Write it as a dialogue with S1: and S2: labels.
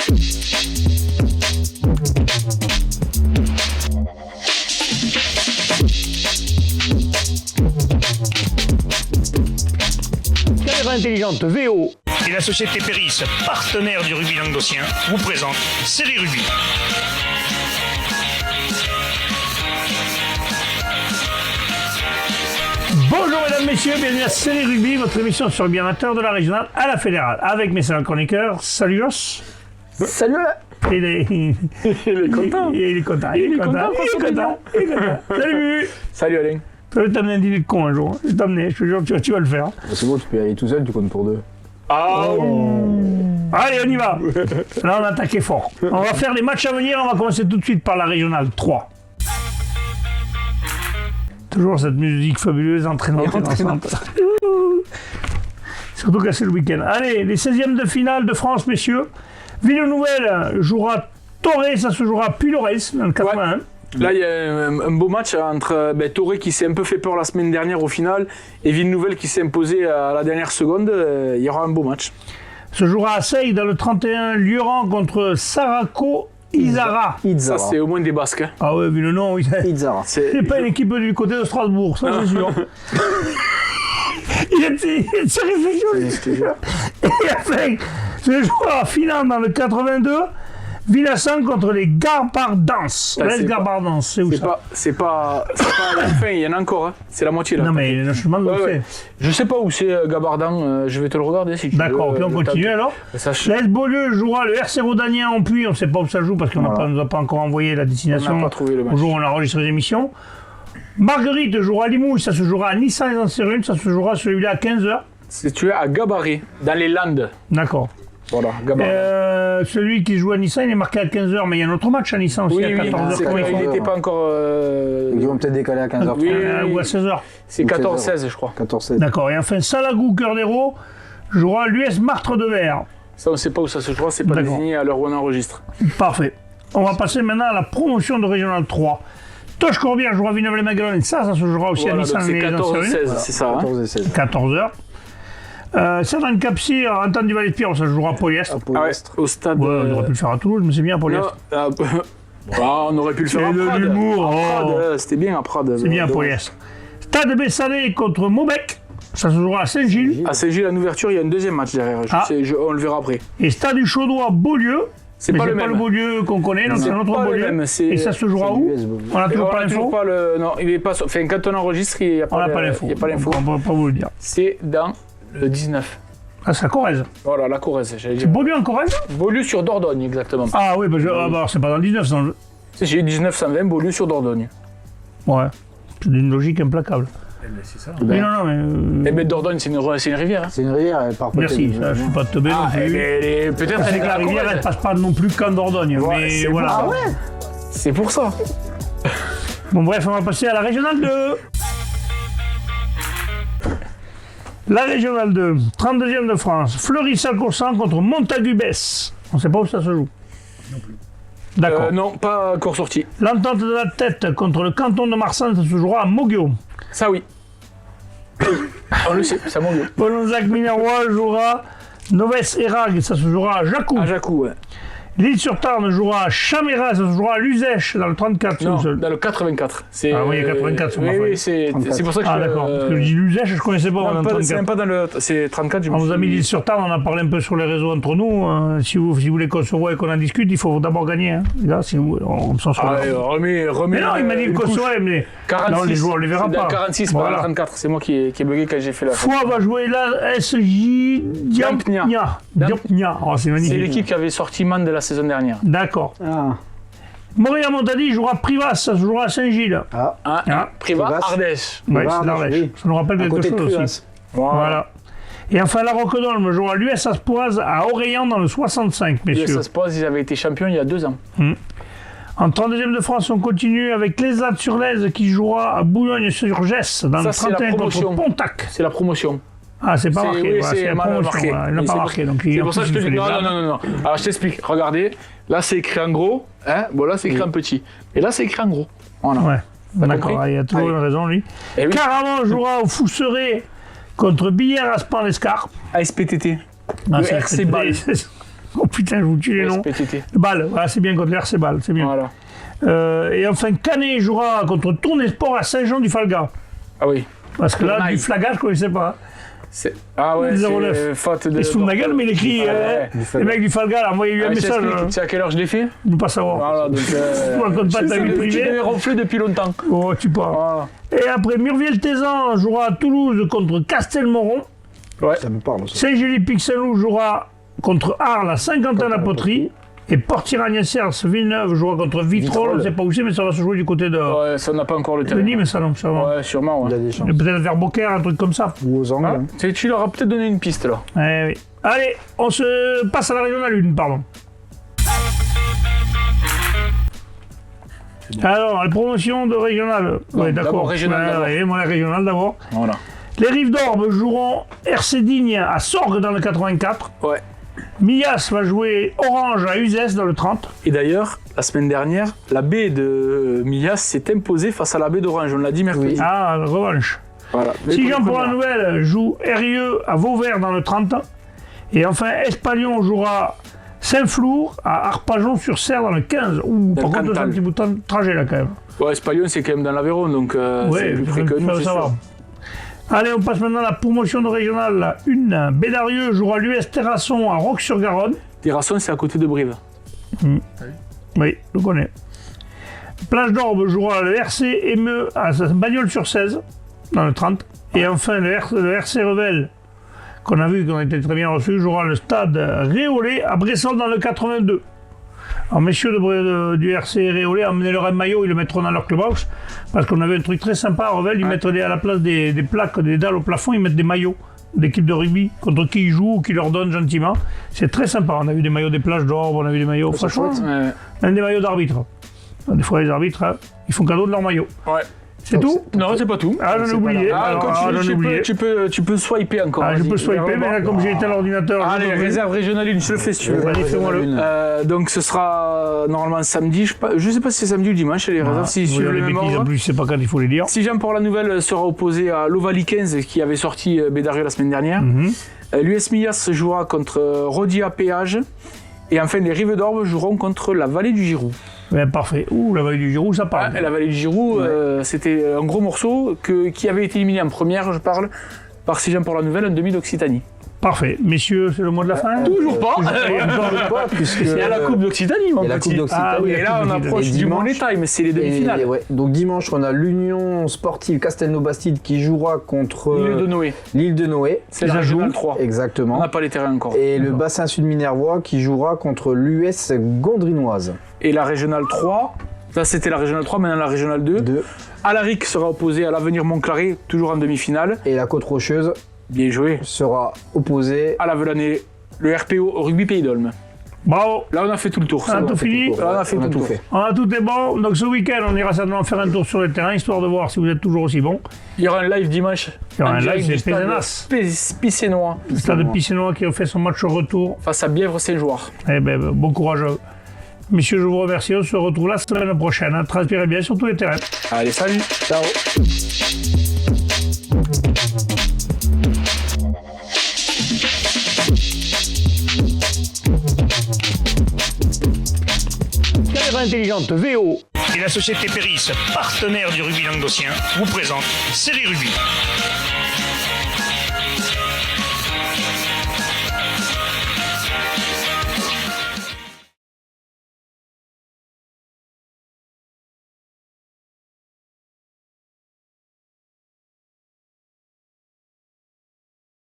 S1: Caméra intelligente VO.
S2: Et la société Péris, partenaire du rugby languedocien, vous présente Série Rugby.
S1: Bonjour mesdames, messieurs, bienvenue à Série Rugby, votre émission sur le bien amateur de la régionale à la fédérale. Avec mes salons chroniqueurs, salut Joss.
S3: Salut.
S1: Il est content. Il est content. Salut.
S3: Salut Alain.
S1: Je vais t'amener un dîner de con un jour. Je vais t'amener, je te jure que tu vas le faire.
S3: C'est bon, tu peux y aller tout seul, tu comptes pour deux.
S1: Allez, on y va. Là, on a attaqué fort. On va faire les matchs à venir. On va commencer tout de suite par la régionale 3. Toujours cette musique fabuleuse, entraînante et dansante. Surtout qu'à c'est le week-end. Allez, les 16e de finale de France, messieurs. Ville-Nouvelle jouera Toré, ça se jouera à Puy-Lorès dans le 81.
S4: Ouais. Là, il y a un beau match entre Toré qui s'est un peu fait peur la semaine dernière au final et Ville-Nouvelle qui s'est imposé à la dernière seconde. Il y aura un beau match.
S1: Se jouera à Seille dans le 31, Lioran contre Saraco Izara.
S4: Ça, c'est au moins des Basques. Hein.
S1: Ah ouais, vu le nom,
S3: Izara.
S1: C'est pas une équipe du côté de Strasbourg, ça c'est sûr. Il était réflexion. Et enfin, se jouera finale dans le 82. Villassant contre les Garbardans. Les Garbardans, c'est où ça?
S4: C'est pas la fin, il y en a encore. Hein. C'est la moitié là.
S1: Non mais je me demande où c'est.
S4: Je sais pas où c'est Gabardan, je vais te le regarder si tu veux.
S1: D'accord, puis on continue alors. L'AS Beaulieu jouera le RC Rodania en Puy, on ne sait pas où ça joue parce qu'on ne nous a pas encore envoyé la destination.
S4: On n'a pas trouvé le match.
S1: Au jour où on a enregistré l'émission. Marguerite jouera à Limoges, ça se jouera à Nissan-les-Anciens, ça se jouera celui-là à 15h.
S4: C'est tu es à Gabarret, dans les Landes.
S1: D'accord.
S4: Voilà, Gabarret.
S1: Celui qui joue à Nissan, il est marqué à 15h, mais il y a un autre match à Nissan aussi à 14h.
S4: Il n'était pas encore.
S3: Ils vont peut-être décaler à 15h30.
S1: Ou à 16h.
S4: C'est 14-16, je crois.
S3: 14-16.
S1: D'accord, et enfin Salagou, Cœur d'Hérault, jouera l'US Martre de Verre.
S4: Ça, on ne sait pas où ça se jouera, c'est pas désigné à l'heure où on enregistre.
S1: Parfait. On va passer maintenant à la promotion de Régional 3. Toche-Corbière jouera Villeneuve-les-Maguelones, ça se jouera aussi à Nissan.
S4: C'est 14-16, c'est ça.
S3: 14 et 16.
S1: 14h. Cerdan-Capcir, Antoine du Val-de-Pierre, ça se jouera à Polyestre.
S4: Au stade.
S1: Ouais, on aurait pu le faire à Toulouse, mais c'est bien à Polyestre.
S4: On aurait pu le faire à Prades.
S1: C'est de l'humour.
S4: C'était bien à Prades.
S1: C'est bien à Polyestre. Stade Bessalé contre Maubec, ça se jouera à Saint-Gilles.
S4: À Saint-Gilles, à l'ouverture, il y a un deuxième match derrière. On le verra après.
S1: Et Stade du Chaudois-Beaulieu.
S4: C'est pas le
S1: Beaulieu qu'on connaît, c'est un autre Beaulieu. Et ça se jouera où? On n'a toujours pas l'info.
S4: Non, il est pas. Enfin, quand on enregistre, il n'y a pas l'info.
S1: On ne peut pas vous le dire.
S4: C'est dans le 19.
S1: Ah, c'est à Corrèze.
S4: Voilà, la Corrèze, j'allais dire.
S1: C'est Beaulieu en Corrèze?
S4: Beaulieu sur Dordogne, exactement.
S1: Ah oui, c'est pas dans le 19.
S4: J'ai 1920, Beaulieu sur Dordogne.
S1: Ouais, c'est d'une logique implacable.
S2: C'est ça.
S1: Mais non, mais.
S4: Mais Dordogne, c'est une rivière. Hein.
S3: C'est une rivière, elle part pas.
S1: Merci, je ne suis pas teubé non plus.
S4: Peut-être
S1: que la rivière, elle passe pas non plus qu'en Dordogne.
S4: Ouais,
S1: mais voilà.
S3: Ah ouais.
S4: C'est pour ça.
S1: Bon, bref, on va passer à la régionale 2. La régionale 2, 32e de France. Fleury-Salcoursan contre Montagu-Besse. On ne sait pas où ça se joue.
S2: Non plus.
S1: D'accord.
S4: Non, pas encore sorti.
S1: L'entente de la tête contre le canton de Marsan, ça se jouera à Moguio.
S4: Ça, oui. On le sait, c'est à Moguio.
S1: Bolonzac-Minervois jouera Novès-Érag, ça se jouera à Jacou.
S4: À Jacou, ouais.
S1: L'île-sur-Tarn jouera à Chaméra, ça se jouera à Luzèche, dans le 34.
S4: Non, dans le 84.
S1: Ah oui, il y a 84 sur ma feuille.
S4: Oui, c'est pour ça que
S1: Ah d'accord, parce que je dis Luzèche, je ne connaissais pas.
S4: C'est même pas dans le... C'est 34, je me
S1: On vous a mis l'île-sur-Tarn, on a parlé un peu sur les réseaux entre nous. Si vous voulez qu'on se voit et qu'on en discute, il faut d'abord gagner. Hein. Là, sinon, on s'en sort.
S4: Remets.
S1: Mais non, il m'a dit qu'on se voit, mais
S4: 46,
S1: non, les joueurs, on les verra pas.
S4: 46,
S1: voilà.
S4: pas 34, c'est moi qui ai bugué quand j'ai fait la...
S1: Foix va jouer là, SJ Diampnia. Oh, c'est magnifique.
S4: C'est l'équipe qui avait sorti Man de la saison dernière.
S1: D'accord.
S3: Ah.
S1: Montréal-Montady jouera Privas, ça se jouera à Saint-Gilles.
S4: Privat, Ardèche.
S1: Oui, c'est l'Ardèche.
S3: Oui.
S1: Ça nous rappelle quelque chose aussi. Voilà. Et enfin, la Roquedolme jouera l'US Aspoise à Orléans dans le 65, messieurs.
S4: l'US Aspoise, ils avaient été champions il y a 2 ans.
S1: En 32e de France, on continue avec les Lattes-sur-Lèze qui jouera à Boulogne-sur-Gesse dans le 31 contre Pontac.
S4: C'est la promotion.
S1: Ah, c'est pas marqué.
S4: Oui,
S1: voilà,
S4: c'est mal
S1: promotion,
S4: marqué.
S1: Voilà, il n'a pas marqué.
S4: C'est pour ça que je te dis. Non. Alors, je t'explique. Regardez. Là, c'est écrit en gros. Hein, bon, là, c'est écrit en petit. Et là, c'est écrit en gros. Voilà.
S1: Ouais. D'accord, il a toujours une raison, lui.
S4: Oui.
S1: Caraman jouera au Fousseret contre Billère-Aspan-l'Escarpe.
S4: ASPTT.
S1: Non,
S4: le RC Ball.
S1: Oh putain, je vous tue les noms.
S4: SPTT.
S1: Bâle, voilà, c'est bien contre l'RC Bâle, c'est bien.
S4: Voilà.
S1: Et enfin, Canet jouera contre Tournai Sport à Saint-Jean-du-Falga.
S4: Ah oui.
S1: Parce que là, du flagage, je ne connaissais pas.
S4: Ah ouais,
S1: 09.
S4: c'est faute de...
S1: Il se fout de ma gueule, mais il écrit. Le mec du Falga, là, envoyez-lui un message.
S4: Tu sais à quelle heure je l'ai fait?
S1: Je ne veux pas savoir.
S4: Voilà, donc.
S1: Je ne raconte pas ta vie
S4: Tu
S1: privée.
S4: l'avais ronflé depuis longtemps.
S1: Oh, tu parles.
S4: Voilà.
S1: Et après, Murviel-Tézan jouera à Toulouse contre Castelmoron.
S4: Ouais.
S3: Ça me parle, ça.
S1: Saint-Gély-Pixelou jouera contre Arles à Saint-Quentin-la-Poterie. Et Portier-Ragnacers-Villeneuve jouera contre Vitrolles. On ne sait pas où c'est, mais ça va se jouer du côté de
S4: Ouais, ça n'a pas encore le terrain.
S1: Nîmes, ça, non, ça va.
S4: Ouais, sûrement,
S3: Il a
S4: ouais.
S3: des chances.
S1: Et peut-être vers Beaucaire, un truc comme ça.
S3: Ou aux Angles.
S4: Ah, tu leur as peut-être donné une piste, là.
S1: Oui. Allez, on se passe à la régionale 1, pardon. Alors, la promotion de régionale.
S4: Non,
S1: Oui, d'accord.
S4: d'abord régionale, d'abord.
S1: Ouais, moi, la régionale d'abord.
S4: Voilà.
S1: Les Rives d'Orbe joueront RC Digne à Sorgues dans le 84.
S4: Ouais.
S1: Millas va jouer Orange à Uzès dans le 30.
S4: Et d'ailleurs, la semaine dernière, la baie de Millas s'est imposée face à la baie d'Orange. On l'a dit mercredi.
S3: Oui.
S1: Ah, revanche.
S4: Voilà.
S1: Sijan pour la nouvelle joue RIE à Vauvert dans le 30. Et enfin, Espalion jouera Saint-Flour à Arpajon-sur-Serre dans le 15. Ouh, par contre, c'est un petit bout de temps de trajet là quand même.
S4: Ouais, Espalion, c'est quand même dans l'Aveyron, donc c'est plus près que nous, c'est sûr.
S1: Allez, on passe maintenant à la promotion de régionale 1. Bédarieux jouera l'US Terrasson à Roques-sur-Garonne.
S4: Terrasson, c'est à côté de Brive.
S1: Oui, je connais. Plage d'Orbe jouera le RC Émeu à Bagnols-sur-Cèze dans le 30. Et enfin, le RC Revel, qu'on a vu, qu'on a été très bien reçu, jouera le stade Réolé à Bressol dans le 82. Alors, messieurs du RC Réolé, emmenez-leur un maillot, ils le mettront dans leur clubhouse. Parce qu'on avait un truc très sympa à Revel, ils mettent à la place des plaques, des dalles au plafond, ils mettent des maillots d'équipe de rugby contre qui ils jouent ou qui leur donnent gentiment. C'est très sympa. On a vu des maillots des plages d'Orbe, on a vu des maillots, franchement, même des maillots d'arbitres. Des fois, les arbitres, ils font cadeau de leur maillot.
S4: Ouais.
S1: C'est tout?
S4: Non, c'est pas tout.
S1: Ah, j'en ai oublié.
S4: Tu peux swiper encore.
S1: Ah, je
S4: vas-y.
S1: peux swiper, mais là, comme j'ai été à l'ordinateur.
S4: Allez, réserve régionale 1, je le fais si tu veux.
S1: Vas-y, fais-moi-le.
S4: Donc ce sera normalement samedi. Je sais pas si c'est samedi ou dimanche, les réserves. Si
S1: Oui,
S4: suivent
S1: les
S4: le même
S1: bêtises, en
S4: ordre.
S1: plus, je sais pas quand il faut les dire.
S4: Si Jean pour la nouvelle sera opposé à l'Ovalie 15 qui avait sorti Bédarieux la semaine dernière. L'US Millas jouera contre Rodia Péage. Et enfin, les Rives d'Orbe joueront contre la Vallée du Giroux.
S1: Ouais, parfait. Ouh, la Vallée du Giroux, ça parle.
S4: La Vallée du Giroux, c'était un gros morceau qui avait été éliminé en première, je parle, par Sijan pour la nouvelle, en demi d'Occitanie.
S1: Parfait. Messieurs, c'est le mot de la fin?
S4: Toujours pas.
S3: puisque
S4: Il y a la Coupe d'Occitanie, mon
S3: il y a la
S4: petit.
S3: Coupe d'Occitanie.
S1: Ah oui,
S4: Et là, on approche
S3: Et
S4: du
S3: dimanche-
S4: Money Time, c'est les demi-finales.
S3: Et, ouais. Donc dimanche, on a l'Union Sportive Castelnau-Bastide qui jouera contre
S4: L'île de Noé,
S3: l'île de Noé.
S4: c'est la régionale 3. On
S3: Exactement.
S4: n'a pas les terrains encore.
S3: Et le bassin sud minervois qui jouera contre l'US Gondrinoise.
S4: Et la régionale 3, ça c'était la régionale 3, maintenant la régionale 2. Alaric sera opposé à l'Avenir Montclaré, toujours en demi-finale.
S3: Et la Côte Rocheuse
S4: Bien joué.
S3: sera opposée
S4: À la Velanée, le RPO au Rugby Pays d'Olme.
S1: Bravo.
S4: Là, on a fait tout le tour.
S1: On a
S4: c'est
S1: tout
S4: bon.
S1: fini.
S4: Là, on a fait tout le tour.
S3: fait.
S1: On a tout est bon. Donc ce week-end, on ira certainement faire un tour sur le terrain, histoire de voir si vous êtes toujours aussi bon.
S4: Il y aura un live dimanche.
S1: Il y aura
S4: en
S1: un
S4: direct
S1: live,
S4: du
S1: c'est
S4: stade
S1: Pézenas.
S4: Pissénois
S1: Le stade de Pissénois qui a fait son match au retour.
S4: face à Bièvre-Saint-Jouard.
S1: Eh ben, bon courage à eux. Messieurs, je vous remercie. On se retrouve la semaine prochaine. Hein. Transpirez bien sur tous les terrains.
S4: Allez, salut.
S3: Ciao.
S1: Caméra intelligente, VO.
S2: Et la société Péris, partenaire du rugby languedocien, vous présente Série Rugby.